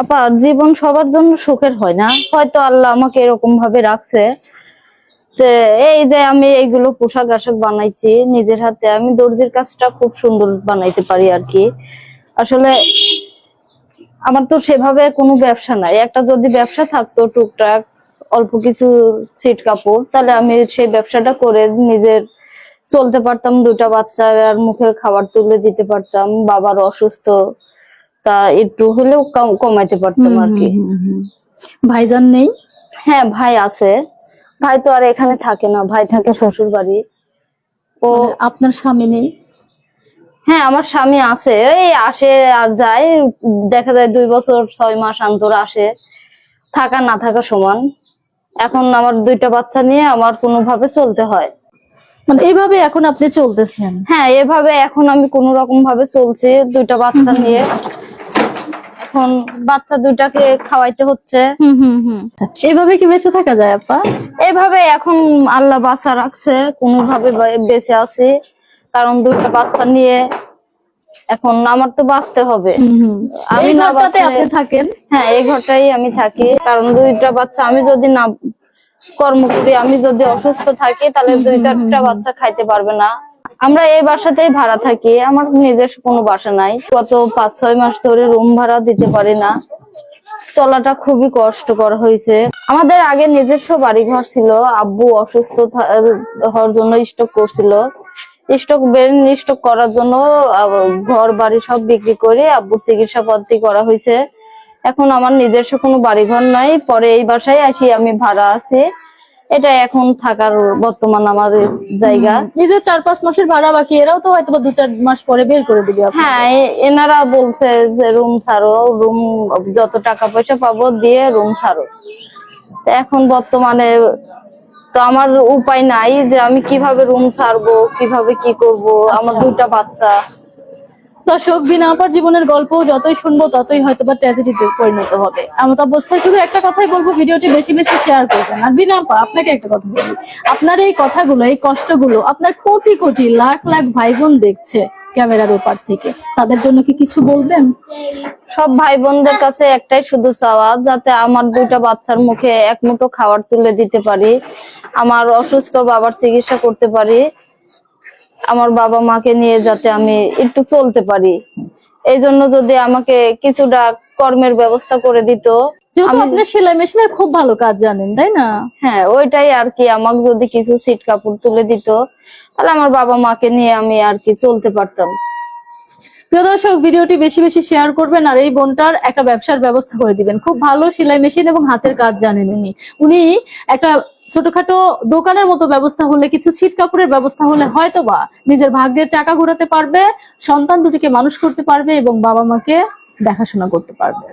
আপা জীবন সবার জন্য সুখের হয় না, হয়তো আল্লাহ আমাকে এরকম ভাবে রাখছে। এই যে আমি এইগুলো পোশাক আশাক বানাইছি নিজের হাতে, আমি দর্জির কাজটা খুব সুন্দর বানাইতে পারি আর কি। আসলে আমার তো সেভাবে কোনো ব্যবসা নাই, একটা যদি ব্যবসা থাকতো টুকটাক অল্প কিছু ছিট কাপড়, তাহলে আমি সেই ব্যবসাটা করে নিজের চলতে পারতাম, দুটা বাচ্চার মুখে খাবার তুলে দিতে পারতাম, বাবার অসুস্থ তা একটু হলেও কমাইতে পারতাম আর কি। ভাইজান নেই? হ্যাঁ ভাই আছে, ভাই তো আর এখানে থাকে না, ভাই থাকে শ্বশুর বাড়ি। ও আপনার স্বামী নেই? হ্যাঁ আমার স্বামী আছে, এই আসে আর যায়, দেখা যায় 2 বছর 6 মাস অন্তর আসে, থাকা না থাকা সমান। এখন আমার 2টা বাচ্চা নিয়ে আমার কোনোভাবে চলতে হয়। মানে এইভাবে এখন আপনি চলতেছেন? হ্যাঁ এভাবে এখন আমি কোনো রকম ভাবে চলছি 2টা বাচ্চা নিয়ে। এখন বাচ্চা 2টাকে খাওয়াইতে হচ্ছে। এইভাবে কি বেঁচে থাকা যায় আপা? এইভাবে এখন আল্লাহ বাঁচা রাখছে, কোনোভাবে বেঁচে আছি, কারণ 2টা বাচ্চা নিয়ে এখন আমার তো বাঁচতে হবে। আমি না বাঁচলে আপনি থাকেন? হ্যাঁ এই ঘরটাই আমি থাকি, কারণ 2টা বাচ্চা আমি যদি না কর্ম করি, আমি যদি অসুস্থ থাকি, তাহলে 2টা বাচ্চা খাইতে পারবে না। আমরা এই বাসাতেই ভাড়া থাকি, আমার নিজস্ব কোনো বাসা নাই। গত 5-6 মাস ধরে রুম ভাড়া দিতে পারি না, চলাটা খুবই কষ্টকর হয়েছে। আমাদের আগে নিজস্ব বাড়ি ঘর ছিল, আব্বু অসুস্থ হওয়ার জন্য স্টক করছিল, স্টক করার জন্য ঘর বাড়ি সব বিক্রি করে আব্বুর চিকিৎসা পদ্ধতি করা হয়েছে। এখন আমার নিজস্ব কোনো বাড়ি ঘর নাই, পরে এই বাসায় আসি আমি ভাড়া আছি, এটা এখন থাকার বর্তমান আমার জায়গা। এই যে 4-5 মাসের ভাড়া বাকি, এরাও তো হয়তো 2-4 মাস পরে বের করে দিবে। হ্যাঁ এনারা বলছে যে রুম ছাড়ো, রুম যত টাকা পয়সা পাবো দিয়ে রুম ছাড়ো। এখন বর্তমানে তো আমার উপায় নাই যে আমি কিভাবে রুম ছাড়বো, কিভাবে কি করব, আমার 2টা বাচ্চা। দর্শক, বিনা আপার জীবনের গল্প যতই শুনবো ততই হয়তো বা ট্র্যাজেডিতে পরিণত হবে। এমন অবস্থায় শুধু একটা কথাই বলবো, ভিডিওটি বেশি বেশি শেয়ার করবেন। আর বিনা আপা, আপনাকে একটা কথা বলি, আপনার এই কথাগুলো, এই কষ্টগুলো আপনার কোটি কোটি লাখ লাখ ভাই বোন দেখছে ক্যামেরার ওপার থেকে, তাদের জন্য কি কিছু বলবেন? সব ভাই বোনদের কাছে একটাই শুধু চাওয়া, যাতে আমার 2টা বাচ্চার মুখে এক মুঠো খাবার তুলে দিতে পারি, আমার অসুস্থ বাবার চিকিৎসা করতে পারি, আমার বাবা মাকে নিয়ে যাতে আমি একটু চলতে পারি। এই জন্য যদি আমাকে কিছুটা কর্মের ব্যবস্থা করে দিত। আপনি সেলাই মেশিনের খুব ভালো কাজ জানেন, তাই না? হ্যাঁ ওইটাই আর কি, আমাকে যদি কিছু ছিট কাপড় তুলে দিত, তাহলে আমার বাবা মাকে নিয়ে আমি আর কি চলতে পারতাম। প্রিয় দর্শক, ভিডিওটি বেশি বেশি শেয়ার করবেন আর এই বোনটার একটা ব্যবসার ব্যবস্থা করে দিবেন। খুব ভালো সেলাই মেশিন এবং হাতের কাজ জানেন উনি একটা ছোটখাটো দোকানের মতো ব্যবস্থা হলে, কিছু ছিট কাপড়ের ব্যবস্থা হলে হয়তোবা নিজের ভাগ্যের চাকা ঘোরাতে পারবে, সন্তান দুটিকে মানুষ করতে পারবে এবং বাবা মাকে দেখাশোনা করতে পারবে।